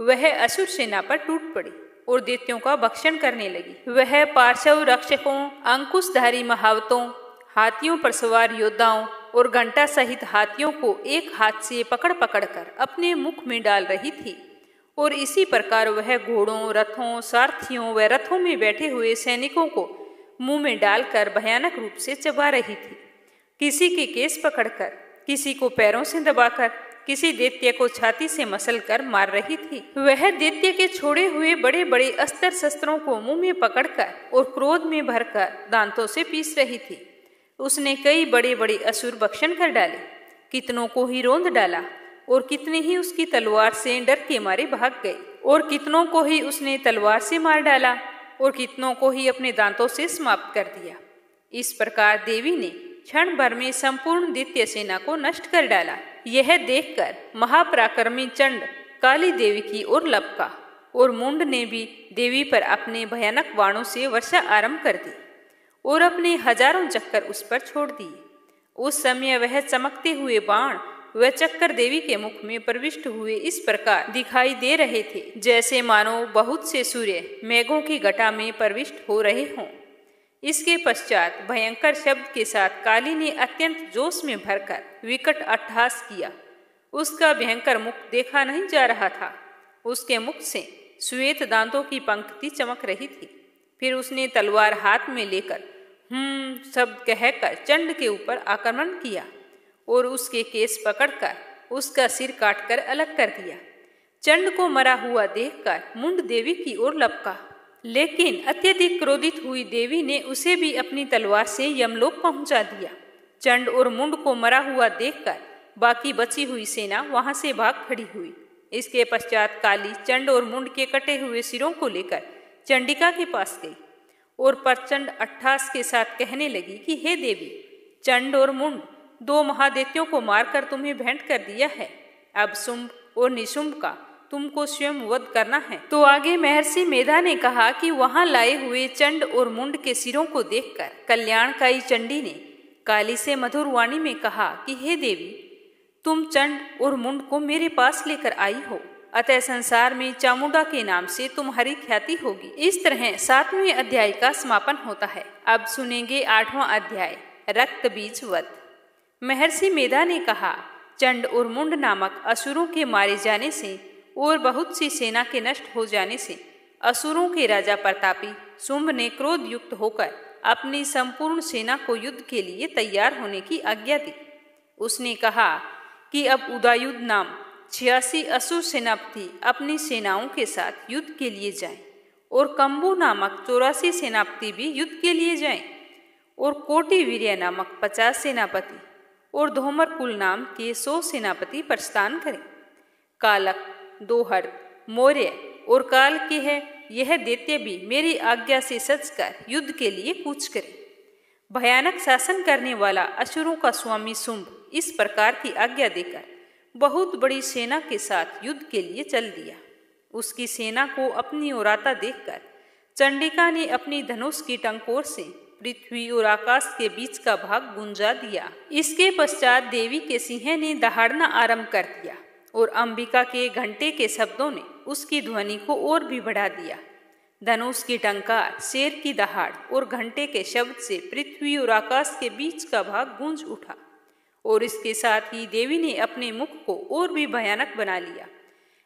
वह असुर सेना पर टूट पड़ी और दैत्यों का भक्षण करने लगी। वह पार्श्व रक्षकों, अंकुशधारी महावतों, हाथियों पर सवार योद्धाओं और घंटा सहित हाथियों को एक हाथ से पकड़ पकड़ कर अपने मुख में डाल रही थी और इसी प्रकार वह घोड़ों, रथों, सारथियों व रथों में बैठे हुए सैनिकों को मुंह में डालकर भयानक रूप से चबा रही थी। किसी के केस पकड़कर, किसी को पैरों से दबाकर, किसी दैत्य को छाती से मसलकर मार रही थी। वह दैत्य के छोड़े हुए बड़े बड़े अस्त्र शस्त्रों को मुंह में पकड़कर और क्रोध में भरकर दांतों से पीस रही थी। उसने कई बड़े बड़े असुर भक्षण कर डाले, कितनों को ही रौंद डाला और कितने ही उसकी तलवार से डर के मारे भाग गए और कितनों को ही उसने तलवार से मार डाला और कितनों को ही अपने दांतों से समाप्त कर दिया। इस प्रकार देवी ने क्षण भर में संपूर्ण दैत्य सेना को नष्ट कर डाला। यह देखकर महापराक्रमी चंड काली देवी की ओर लपका और मुंड ने भी देवी पर अपने भयानक बाणों से वर्षा आरंभ कर दी और अपने हजारों चक्कर उस पर छोड़ दिए। उस समय वह चमकते हुए बाण व चक्कर देवी के मुख में प्रविष्ट हुए इस प्रकार दिखाई दे रहे थे, जैसे मानो बहुत से सूर्य मेघों की घटा में प्रविष्ट हो रहे हों। इसके पश्चात भयंकर शब्द के साथ काली ने अत्यंत जोश में भरकर विकट अट्टहास किया। उसका भयंकर मुख देखा नहीं जा रहा था, उसके मुख से श्वेत दांतों की पंक्ति चमक रही थी। फिर उसने तलवार हाथ में लेकर शब्द कहकर चंड के ऊपर आक्रमण किया और उसके केस पकड़कर उसका सिर काटकर अलग कर दिया। चंड को मरा हुआ देखकर मुंड देवी की ओर लपका, लेकिन अत्यधिक क्रोधित हुई देवी ने उसे भी अपनी तलवार से यमलोक पहुंचा दिया। चंड और मुंड को मरा हुआ देखकर बाकी बची हुई सेना वहां से भाग खड़ी हुई। इसके पश्चात काली चंड और मुंड के कटे हुए सिरों को लेकर चंडिका के पास गई और प्रचंड अट्टहास के साथ कहने लगी कि हे देवी, चंड और मुंड दो महादैत्यों को मारकर तुम्हें भेंट कर दिया है। अब शुंभ और निशुंभ का तुमको स्वयं वध करना है। तो आगे महर्षि मेधा ने कहा कि वहां लाए हुए चंड और मुंड के सिरों को देखकर कल्याणकाई चंडी ने काली से मधुर वाणी में कहा कि हे देवी, तुम चंड और मुंड को मेरे पास लेकर आई हो, अतः संसार में चामुंडा के नाम से तुम्हारी ख्याति होगी। इस तरह 7वें अध्याय का समापन होता है। अब सुनेंगे 8वां अध्याय, रक्त बीज वध। महर्षि मेधा ने कहा, चंड और मुंड नामक असुरों के मारे जाने से और बहुत सी सेना के नष्ट हो जाने से असुरों के राजा प्रतापी शुंभ ने क्रोध युक्त होकर अपनी संपूर्ण सेना को युद्ध के लिए तैयार होने की आज्ञा दी। उसने कहा कि अब उदायुध नाम 86 असुर सेनापति अपनी सेनाओं के साथ युद्ध के लिए जाएं और कंबू नामक 84 सेनापति भी युद्ध के लिए जाएं और कोटि वीर्य नामक 50 सेनापति और धूमर कुल नाम के 100 सेनापति प्रस्थान करें। कालक, दोहर, मौर्य और काल के है यह दैत्य भी मेरी आज्ञा से सजकर युद्ध के लिए कूच करें। भयानक शासन करने वाला असुरों का स्वामी शुंभ इस प्रकार की आज्ञा देकर बहुत बड़ी सेना के साथ युद्ध के लिए चल दिया। उसकी सेना को अपनी ओर आता देखकर चंडिका ने अपनी धनुष की टंकोर से पृथ्वी और आकाश के बीच का भाग गुंजा दिया। इसके पश्चात देवी के सिंह ने दहाड़ना आरंभ कर दिया और अंबिका के घंटे के शब्दों ने उसकी ध्वनि को और भी बढ़ा दिया। धनुष की टंकार, शेर की दहाड़ और घंटे के शब्द से पृथ्वी और आकाश के बीच का भाग गूंज उठा और इसके साथ ही देवी ने अपने मुख को और भी भयानक बना लिया।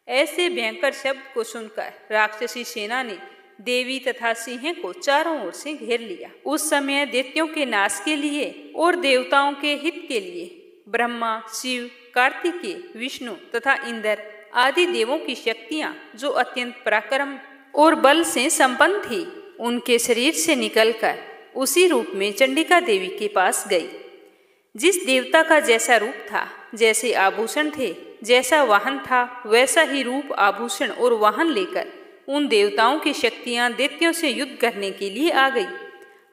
ऐसे भयंकर शब्द को सुनकर राक्षसी सेना ने देवी तथा सिंह को चारों ओर से घेर लिया। उस समय दैत्यों के नाश के लिए और देवताओं के हित के लिए ब्रह्मा, शिव, कार्तिकेय, विष्णु तथा इंद्र आदि देवों की शक्तियां जो अत्यंत पराक्रम और बल से संपन्न थी, उनके शरीर से निकलकर उसी रूप में चंडिका देवी के पास गई। जिस देवता का जैसा रूप था, जैसे आभूषण थे, जैसा वाहन था, वैसा ही रूप, आभूषण और वाहन लेकर उन देवताओं की शक्तियां दैत्यों से युद्ध करने के लिए आ गई।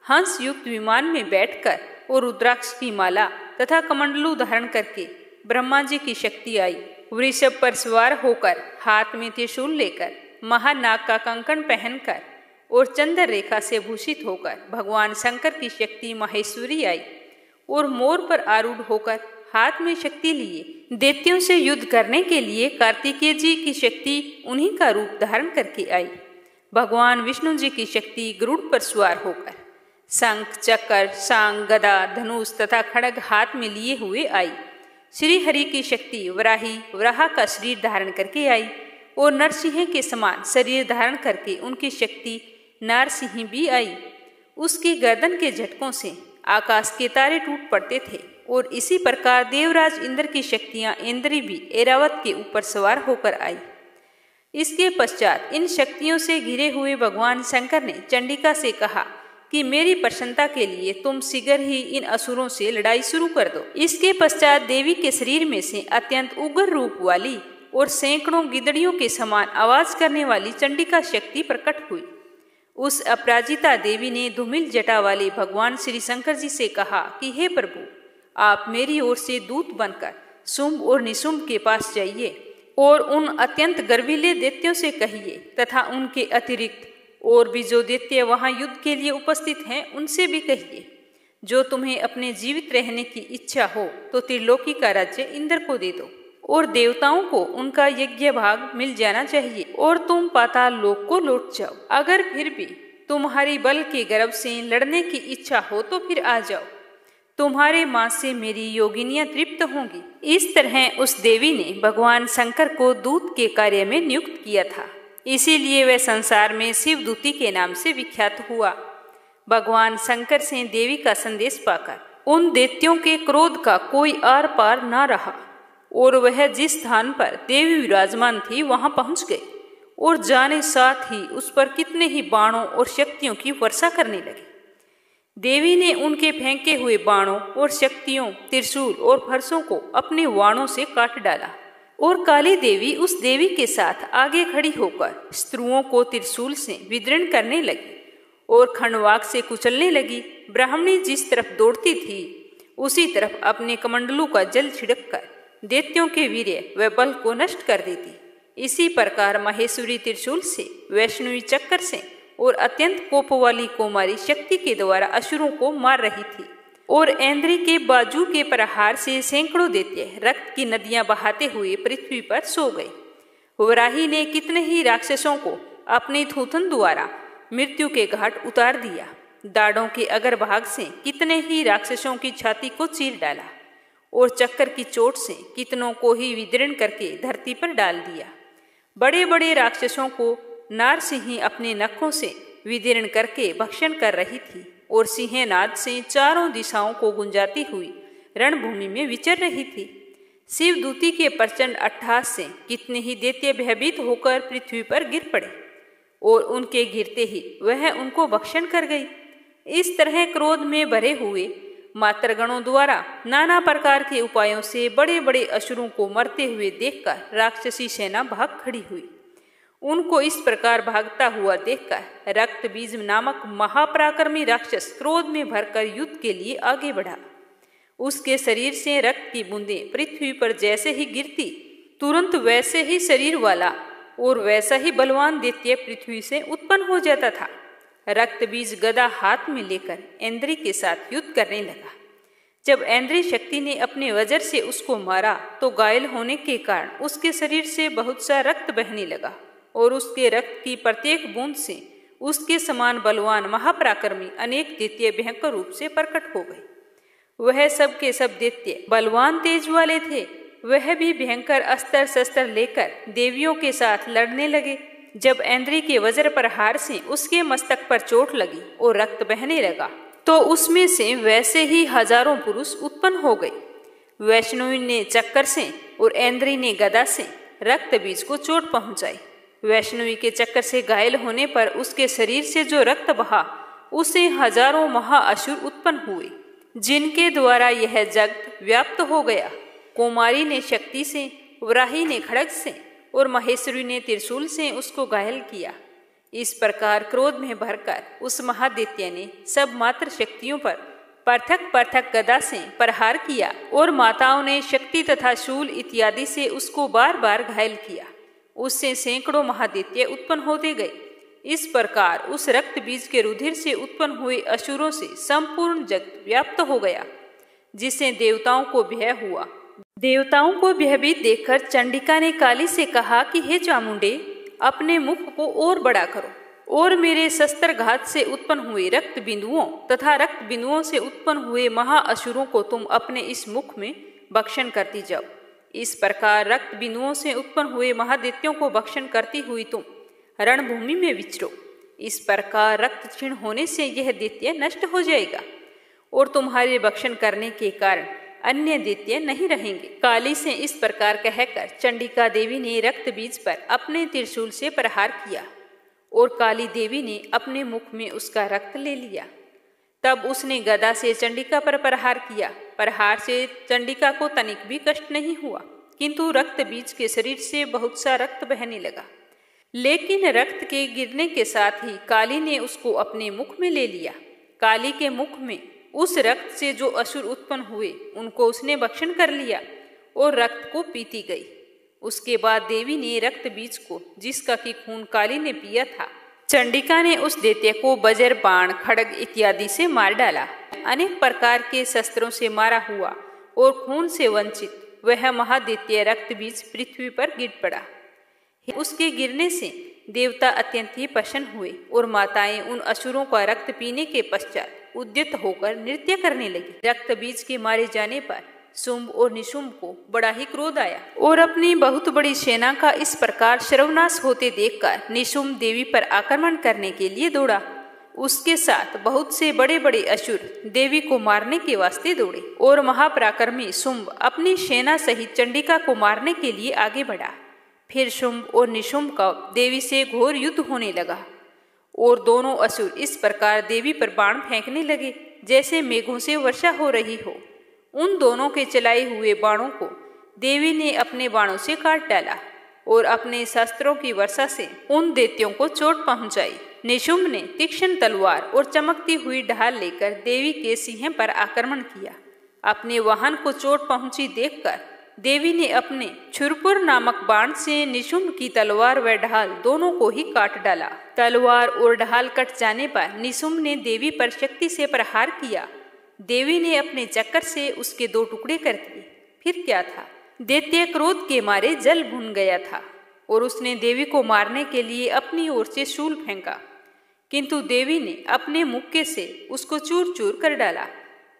हंस युक्त विमान में बैठकर और रुद्राक्ष की माला तथा कमंडलू धारण करके ब्रह्मा जी की शक्ति आई। वृषभ पर सवार होकर, हाथ में त्रिशूल लेकर, महानाग का कंकण पहनकर और चंद्र रेखा से भूषित होकर भगवान शंकर की शक्ति महेश्वरी आई और मोर पर आरूढ़ होकर हाथ में शक्ति लिए दैत्यों से युद्ध करने के लिए कार्तिकेय जी की शक्ति उन्हीं का रूप धारण करके आई। भगवान विष्णु जी की शक्ति गरुड़ पर सवार होकर शंख, चक्र, सांग, गदा, धनुष तथा खड्ग हाथ में लिए हुए आई। श्री हरि की शक्ति वराही, वराह का शरीर धारण करके आई और नरसिंह के समान शरीर धारण करके उनकी शक्ति नारसिंह भी आई। उसकी गर्दन के झटकों से आकाश के तारे टूट पड़ते थे और इसी प्रकार देवराज इंद्र की शक्तियां इंद्री भी ऐरावत के ऊपर सवार होकर आई। इसके पश्चात इन शक्तियों से घिरे हुए भगवान शंकर ने चंडिका से कहा कि मेरी प्रसन्नता के लिए तुम शीघ्र ही इन असुरों से लड़ाई शुरू कर दो। इसके पश्चात देवी के शरीर में से अत्यंत उग्र रूप वाली और सैकड़ों गिदड़ियों के समान आवाज करने वाली चंडिका शक्ति प्रकट हुई। उस अपराजिता देवी ने धूमिल जटा वाले भगवान श्री शंकर जी से कहा कि हे प्रभु, आप मेरी ओर से दूत बनकर शुंभ और निशुंभ के पास जाइए और उन अत्यंत गर्वीले दैत्यों से कहिए तथा उनके अतिरिक्त और भी जो दैत्य वहां युद्ध के लिए उपस्थित हैं उनसे भी कहिए, जो तुम्हें अपने जीवित रहने की इच्छा हो तो त्रिलोकी का राज्य इंद्र को दे दो और देवताओं को उनका यज्ञ भाग मिल जाना चाहिए और तुम पाताल लोक को लौट जाओ। अगर फिर भी तुम्हारी बल के गर्भ से लड़ने की इच्छा हो तो फिर आ जाओ, तुम्हारे मांस से मेरी योगिनियां तृप्त होंगी। इस तरह उस देवी ने भगवान शंकर को दूत के कार्य में नियुक्त किया था, इसीलिए वह संसार में शिवदूती के नाम से विख्यात हुआ। भगवान शंकर से देवी का संदेश पाकर उन दैत्यों के क्रोध का कोई आर पार न रहा और वह जिस स्थान पर देवी विराजमान थी वहां पहुंच गए और जाने साथ ही उस पर कितने ही बाणों और शक्तियों की वर्षा करने लगे। देवी ने उनके फेंके हुए बाणों और शक्तियों, त्रिशूल और फरसों को अपने वाणों से काट डाला और काली देवी उस देवी के साथ आगे खड़ी होकर स्त्रुओं को त्रिशूल से विदीर्ण करने लगी और खंडवाक से कुचलने लगी। ब्राह्मणी जिस तरफ दौड़ती थी उसी तरफ अपने कमंडलू का जल छिड़ककर दैत्यों के वीर्य व बल को नष्ट कर देती। इसी प्रकार महेश्वरी त्रिशूल से, वैष्णवी चक्र से और अत्यंत कोप वाली कुमारी शक्ति के द्वारा असुरों को मार रही थी और ऐन्द्री के बाजू के प्रहार से सैकड़ों दैत्य रक्त की नदियां बहाते हुए पृथ्वी पर सो गए। वराही ने कितने ही राक्षसों को अपने थूथन द्वारा मृत्यु के घाट उतार दिया। दाढ़ों के अगर भाग से कितने ही राक्षसों की छाती को चीर डाला और चक्कर की चोट से कितनों को ही विदीर्ण करके धरती पर डाल दिया। बड़े बड़े राक्षसों को नारसिंह अपने नखों से विदीर्ण करके भक्षण कर रही थी और सिंहनाद से चारों दिशाओं को गुंजाती हुई रणभूमि में विचर रही थी। शिवदूती के प्रचंड अट्टहास से कितने ही दैत्य भयभीत होकर पृथ्वी पर गिर पड़े और उनके गिरते ही वह उनको भक्षण कर गई। इस तरह क्रोध में भरे हुए मातृगणों द्वारा नाना प्रकार के उपायों से बड़े बड़े असुरों को मरते हुए देखकर राक्षसी सेना भाग खड़ी हुई। उनको इस प्रकार भागता हुआ देखकर रक्तबीज नामक महापराक्रमी राक्षस क्रोध में भरकर युद्ध के लिए आगे बढ़ा। उसके शरीर से रक्त की बूंदें पृथ्वी पर जैसे ही गिरती, तुरंत वैसे ही शरीर वाला और वैसा ही बलवान दैत्य पृथ्वी से उत्पन्न हो जाता था। रक्तबीज गदा हाथ में लेकर ऐन्द्री के साथ युद्ध करने लगा। जब ऐन्द्री शक्ति ने अपने वज्र से उसको मारा तो घायल होने के कारण उसके शरीर से बहुत सा रक्त बहने लगा और उसके रक्त की प्रत्येक बूंद से उसके समान बलवान महापराक्रमी अनेक दैत्य भयंकर रूप से प्रकट हो गए। वह सब के सब दैत्य बलवान तेज वाले थे। वह भी भयंकर अस्त्र शस्त्र लेकर देवियों के साथ लड़ने लगे। जब ऐन्द्री के वज्र प्रहार से उसके मस्तक पर चोट लगी और रक्त बहने लगा तो उसमें से वैसे ही हजारों पुरुष उत्पन्न हो गए। वैष्णवी ने चक्कर से और ऐन्द्री ने गदा से रक्त बीज को चोट पहुंचाई। वैष्णवी के चक्कर से घायल होने पर उसके शरीर से जो रक्त बहा उसे हजारों महाअसुर उत्पन्न हुए, जिनके द्वारा यह जगत व्याप्त हो गया। कुमारी ने शक्ति से, वराही ने खड्ग से और महेश्वरी ने त्रिशूल से उसको घायल किया। इस प्रकार क्रोध में भरकर उस महादैत्य ने सब मात्र शक्तियों पर पृथक पृथक गदा से प्रहार किया और माताओं ने शक्ति तथा शूल इत्यादि से उसको बार बार घायल किया। उससे सैकड़ों महादैत्य उत्पन्न होते गए। इस प्रकार उस रक्त बीज के रुधिर से उत्पन्न हुए असुरों से संपूर्ण जगत व्याप्त हो गया, जिससे देवताओं को भय हुआ। देवताओं को भयभीत देखकर चंडिका ने काली से कहा कि हे चामुंडे, अपने मुख को और बड़ा करो और मेरे शस्त्र घात से उत्पन्न हुए रक्त बिंदुओं तथा रक्त बिंदुओं से उत्पन्न हुए महाअसुरों को तुम अपने इस मुख में भक्षण करती जाओ। इस प्रकार रक्त बिंदुओं से उत्पन्न हुए महादैत्यों को भक्षण करती हुई तुम रणभूमि में विचरो। इस प्रकार रक्त क्षीण होने से यह दैत्य नष्ट हो जाएगा और तुम्हारे भक्षण करने के कारण अन्य दैत्य नहीं रहेंगे। काली से इस प्रकार कहकर चंडिका देवी ने रक्त बीज पर अपने त्रिशूल से प्रहार किया और काली देवी ने अपने मुख में उसका रक्त ले लिया। तब उसने गदा से चंडिका पर प्रहार किया। प्रहार से चंडिका को तनिक भी कष्ट नहीं हुआ, किंतु रक्त बीज के शरीर से बहुत सा रक्त बहने लगा। लेकिन रक्त के गिरने के साथ ही काली ने उसको अपने मुख में ले लिया। काली के मुख में उस रक्त से जो असुर उत्पन्न हुए उनको उसने भक्षण कर लिया और रक्त को पीती गई। उसके बाद देवी ने रक्त बीज को, जिसका कि खून काली ने पिया था, चंडिका ने उस दैत्य को वज्र, बाण, खड्ग इत्यादि से मार डाला। अनेक प्रकार के शस्त्रों से मारा हुआ और खून से वंचित वह महादैत्य रक्त बीज पृथ्वी पर गिर पड़ा। उसके गिरने से देवता अत्यंत ही प्रसन्न हुए और माताएं उन असुरों का रक्त पीने के पश्चात उद्यत होकर नृत्य करने लगी। रक्त बीज के मारे जाने पर शुंभ और निशुंभ को बड़ा ही क्रोध आया और अपनी बहुत बड़ी सेना का इस प्रकार सर्वनाश होते देखकर निशुंभ देवी पर आक्रमण करने के लिए दौड़ा। उसके साथ बहुत से बड़े बड़े असुर देवी को मारने के वास्ते दौड़े और महापराक्रमी शुंभ अपनी सेना सहित चंडिका को मारने के लिए आगे बढ़ा। फिर शुंभ और निशुंभ का देवी से घोर युद्ध होने लगा और दोनों असुर इस प्रकार देवी पर बाण फेंकने लगे जैसे मेघों से वर्षा हो रही हो। उन दोनों के चलाए हुए बाणों को देवी ने अपने बाणों से काट डाला और अपने शस्त्रों की वर्षा से उन दैत्यों को चोट पहुंचाई। निशुंभ ने तीक्ष्ण तलवार और चमकती हुई ढाल लेकर देवी के सिंह पर आक्रमण किया। अपने वाहन को चोट पहुंची देखकर देवी ने अपने छुरपुर नामक बाण से निशुंभ की तलवार व ढाल दोनों को ही काट डाला। तलवार और ढाल कट जाने पर निशुंभ ने देवी पर शक्ति से प्रहार किया। देवी ने अपने चक्कर से उसके 2 टुकड़े कर दिए। फिर क्या था, दैत्य क्रोध के मारे जल भुन गया था और उसने देवी को मारने के लिए अपनी ओर से शूल फेंका, किंतु देवी ने अपने मुक्के से उसको चूर चूर कर डाला।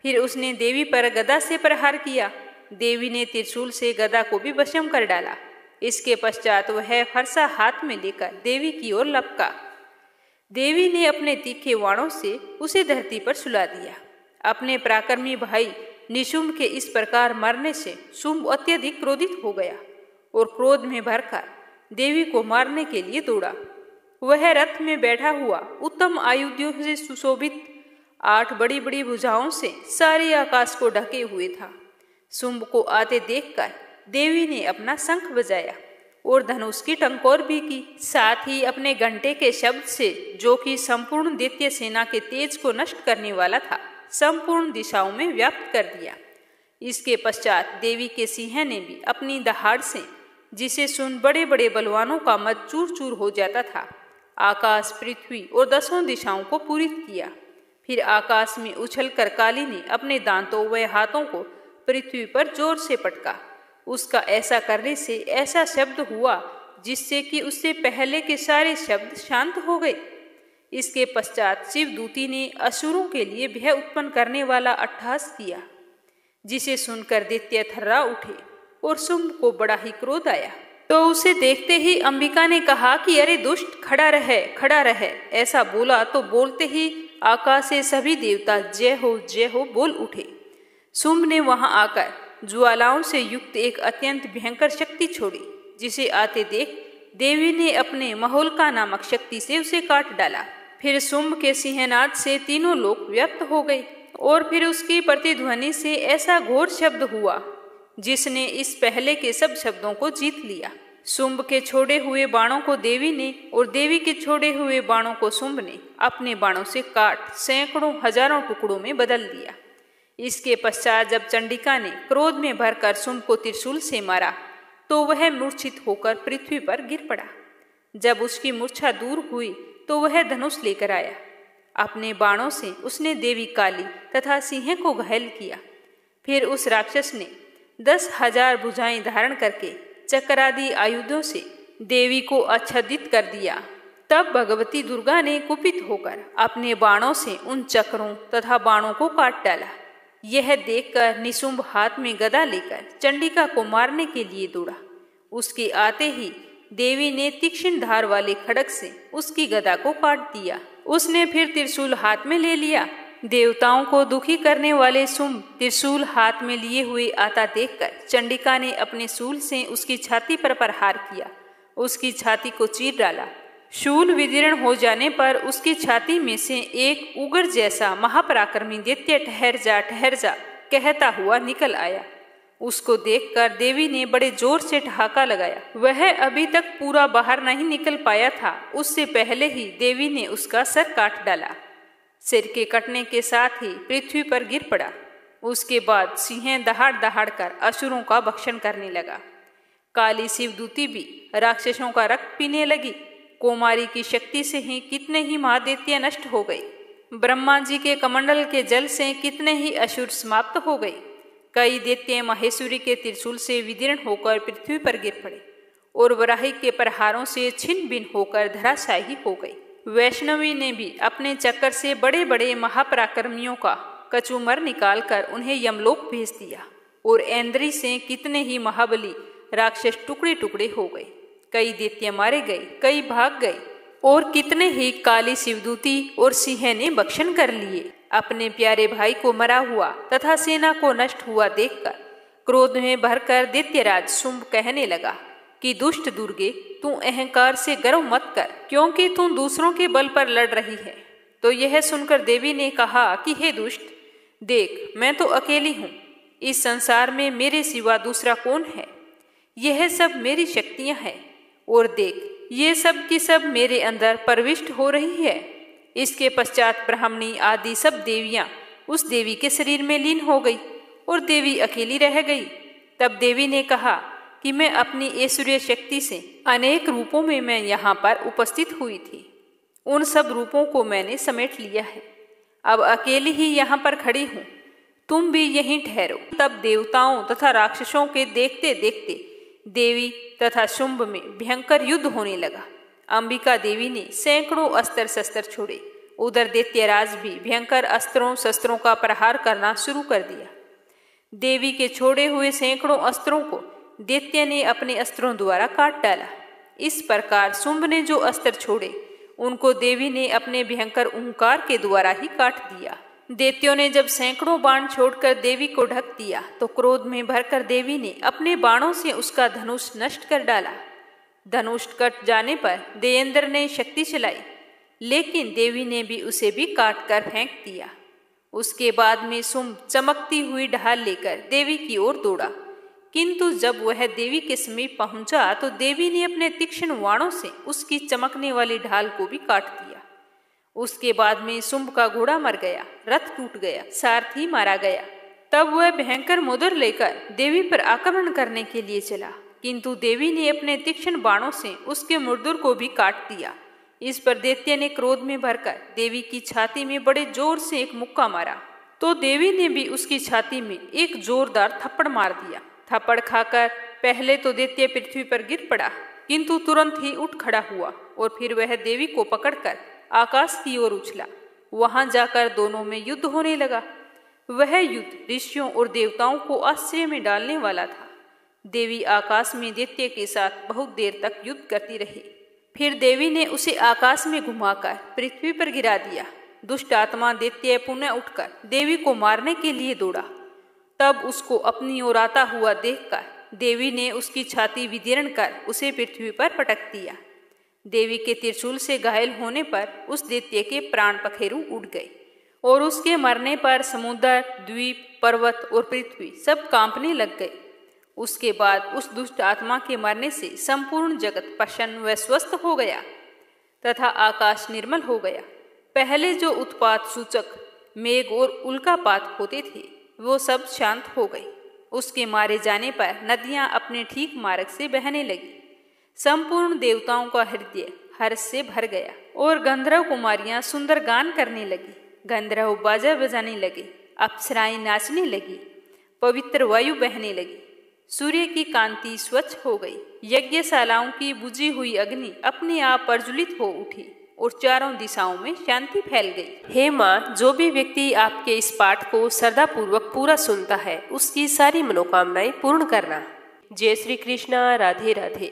फिर उसने देवी पर गदा से प्रहार किया। देवी ने त्रिशूल से गदा को भी भस्म कर डाला। इसके पश्चात वह फरसा हाथ में लेकर देवी की ओर लपका। देवी ने अपने तीखे वाणों से उसे धरती पर सुला दिया। अपने पराक्रमी भाई निशुंभ के इस प्रकार मरने से शुंभ अत्यधिक क्रोधित हो गया और क्रोध में भरकर देवी को मारने के लिए दौड़ा। वह रथ में बैठा हुआ उत्तम आयुधों से सुशोभित 8 बड़ी बड़ी भुजाओं से सारे आकाश को ढके हुए था। शुंभ को आते देखकर देवी ने अपना शंख बजाया और धनुष की टंकोर भी की। साथ ही अपने घंटे के शब्द से, जो कि संपूर्ण दैत्य सेना के तेज को नष्ट करने वाला था, संपूर्ण दिशाओं में व्याप्त कर दिया। इसके पश्चात देवी के सिंह ने भी अपनी दहाड़ से, जिसे सुन बड़े बड़े बलवानों का मत चूर चूर हो जाता था, आकाश, पृथ्वी और 10 दिशाओं को पूरित किया। फिर आकाश में उछलकर काली ने अपने दांतों व हाथों को पृथ्वी पर जोर से पटका। उसका ऐसा करने से ऐसा शब्द हुआ जिससे कि उससे पहले के सारे शब्द शांत हो गए। इसके पश्चात शिवदूती ने असुरों के लिए भय उत्पन्न करने वाला अट्टहास किया, जिसे सुनकर दैत्य थर्रा उठे और शुंभ को बड़ा ही क्रोध आया। तो उसे देखते ही अंबिका ने कहा कि अरे दुष्ट, खड़ा रहे। ऐसा बोला तो बोलते ही आकाश से सभी देवता जय हो बोल उठे। शुंभ ने वहां आकर ज्वालाओं से युक्त एक अत्यंत भयंकर शक्ति छोड़ी, जिसे आते देख देवी ने अपने महोल्का नामक शक्ति से उसे काट डाला। फिर शुंभ के सिंहनाद से तीनों लोक व्याप्त हो गए और फिर उसकी प्रतिध्वनि से ऐसा घोर शब्द हुआ जिसने इस पहले के सब शब्दों को जीत लिया। शुंभ के छोड़े हुए बाणों को देवी ने और देवी के छोड़े हुए बाणों को शुंभ ने अपने बाणों से काट सैकड़ों हजारों टुकड़ों में बदल दिया। इसके पश्चात जब चंडिका ने क्रोध में भरकर शुंभ को त्रिशूल से मारा तो वह मूर्छित होकर पृथ्वी पर गिर पड़ा। जब उसकी मूर्छा दूर हुई तो वह धनुष लेकर आया। अपने बाणों से उसने देवी काली तथा सिंह को घायल किया। फिर उस राक्षस ने 10,000 भुजाएं धारण करके चक्रादि आयुधों से देवी को आच्छादित कर दिया। तब भगवती दुर्गा ने कुपित होकर अपने बाणों से उन चक्रों तथा बाणों को काट डाला। यह देखकर निशुंभ हाथ में गदा लेकर चंडिका को मारने के लिए दौड़ा। उसके आते ही देवी ने तीक्ष्ण धार वाले खड्ग से उसकी गदा को काट दिया। उसने फिर त्रिशूल हाथ में ले लिया। देवताओं को दुखी करने वाले शुंभ त्रिशूल हाथ में लिए हुए आता देखकर चंडिका ने अपने शूल से उसकी छाती पर प्रहार किया। उसकी छाती को चीर डाला। शूल विदीर्ण हो जाने पर उसकी छाती में से एक उगर जैसा महापराक्रमी दैत्य ठहर जा कहता हुआ निकल आया। उसको देखकर देवी ने बड़े जोर से ठहाका लगाया। वह अभी तक पूरा बाहर नहीं निकल पाया था, उससे पहले ही देवी ने उसका सर काट डाला। सिर के कटने के साथ ही पृथ्वी पर गिर पड़ा। उसके बाद सिंह दहाड़ कर असुरों का भक्षण करने लगा। काली शिवदूती भी राक्षसों का रक्त पीने लगी। कोमारी की शक्ति से ही कितने ही महादैत्य नष्ट हो गए। ब्रह्मा जी के कमंडल के जल से कितने ही असुर समाप्त हो गए। कई दैत्य महेश्वरी के त्रिशूल से विदीर्ण होकर पृथ्वी पर गिर पड़े और वराही के प्रहारों से छिन्न भिन्न होकर धराशायी हो गई। वैष्णवी ने भी अपने चक्कर से बड़े बड़े महापराक्रमियों का कचूमर निकालकर उन्हें यमलोक भेज दिया और ऐन्द्री से कितने ही महाबली राक्षस टुकड़े टुकड़े हो गए। कई दैत्य मारे गए, कई भाग गए और कितने ही काली शिवदूती और सिंह ने भक्षण कर लिए। अपने प्यारे भाई को मरा हुआ तथा सेना को नष्ट हुआ देखकर क्रोध में भरकर दैत्यराज शुंभ कहने लगा कि दुष्ट दुर्गे, तू अहंकार से गर्व मत कर, क्योंकि तू दूसरों के बल पर लड़ रही है। तो यह सुनकर देवी ने कहा कि हे दुष्ट, देख, मैं तो अकेली हूँ। इस संसार में मेरे सिवा दूसरा कौन है? यह सब मेरी शक्तियाँ हैं और देख, ये सब की सब मेरे अंदर प्रविष्ट हो रही है। इसके पश्चात ब्राह्मणी आदि सब देवियां उस देवी के शरीर में लीन हो गई और देवी अकेली रह गई। तब देवी ने कहा कि मैं अपनी ऐश्वर्य शक्ति से अनेक रूपों में मैं यहाँ पर उपस्थित हुई थी। उन सब रूपों को मैंने समेट लिया है। अब अकेली ही यहाँ पर खड़ी हूँ, तुम भी यहीं ठहरो। तब देवताओं तथा राक्षसों के देखते देखते देवी तथा शुंभ में भयंकर युद्ध होने लगा। अंबिका देवी ने सैकड़ों अस्त्र शस्त्र छोड़े। उधर दैत्यराज भी भयंकर अस्त्रों शस्त्रों का प्रहार करना शुरू कर दिया। देवी के छोड़े हुए सैकड़ों अस्त्रों को दैत्य ने अपने अस्त्रों द्वारा काट डाला। इस प्रकार शुंभ ने जो अस्त्र छोड़े उनको देवी ने अपने भयंकर ओंकार के द्वारा ही काट दिया। दैत्यों ने जब सैकड़ों बाण छोड़कर देवी को ढक दिया तो क्रोध में भरकर देवी ने अपने बाणों से उसका धनुष नष्ट कर डाला। धनुष कट जाने पर देवेंद्र ने शक्ति चलाई, लेकिन देवी ने भी उसे भी काट कर फेंक दिया। उसके बाद में शुंभ चमकती हुई ढाल लेकर देवी की ओर दौड़ा, किंतु जब वह देवी के समीप पहुंचा तो देवी ने अपने तीक्ष्ण बाणों से उसकी चमकने वाली ढाल को भी काट दिया। उसके बाद में शुंभ का घोड़ा मर गया, रथ टूट गया, सारथी मारा गया। तब वह भयंकर मुदर लेकर देवी पर आक्रमण करने के लिए चला, किंतु देवी ने अपने तीक्ष्ण बाणों से उसके मुर्दुर को भी काट दिया। इस पर दैत्य ने क्रोध में भरकर देवी की छाती में बड़े जोर से एक मुक्का मारा तो देवी ने भी उसकी छाती में एक जोरदार थप्पड़ मार दिया। थप्पड़ खाकर पहले तो दैत्य पृथ्वी पर गिर पड़ा, किंतु तुरंत ही उठ खड़ा हुआ और फिर वह देवी को पकड़कर आकाश की ओर उछला। वहां जाकर दोनों में युद्ध होने लगा। वह युद्ध ऋषियों और देवताओं को आश्चर्य में डालने वाला था। देवी आकाश में दैत्य के साथ बहुत देर तक युद्ध करती रही। फिर देवी ने उसे आकाश में घुमाकर पृथ्वी पर गिरा दिया। दुष्ट आत्मा दैत्य पुनः उठकर देवी को मारने के लिए दौड़ा। तब उसको अपनी ओर आता हुआ देखकर देवी ने उसकी छाती विदीर्ण कर उसे पृथ्वी पर पटक दिया। देवी के त्रिशूल से घायल होने पर उस दैत्य के प्राण पखेरु उड़ गए और उसके मरने पर समुद्र, द्वीप, पर्वत और पृथ्वी सब कांपने लग गए। उसके बाद उस दुष्ट आत्मा के मरने से संपूर्ण जगत प्रसन्न व स्वस्थ हो गया तथा आकाश निर्मल हो गया। पहले जो उत्पात सूचक मेघ और उल्कापात होते थे वो सब शांत हो गए। उसके मारे जाने पर नदियां अपने ठीक मार्ग से बहने लगी। संपूर्ण देवताओं का हृदय हर्ष से भर गया और गंधर्व कुमारियां सुंदर गान करने लगी। गंधर्व बाजा बजाने लगे, अप्सराएं नाचने लगी, पवित्र वायु बहने लगी। सूर्य की कांति स्वच्छ हो गई। यज्ञशालाओं की बुझी हुई अग्नि अपने आप प्रज्वलित हो उठी और चारों दिशाओं में शांति फैल गई। हे माँ, जो भी व्यक्ति आपके इस पाठ को श्रद्धापूर्वक पूरा सुनता है उसकी सारी मनोकामनाएं पूर्ण करना। जय श्री कृष्णा। राधे राधे।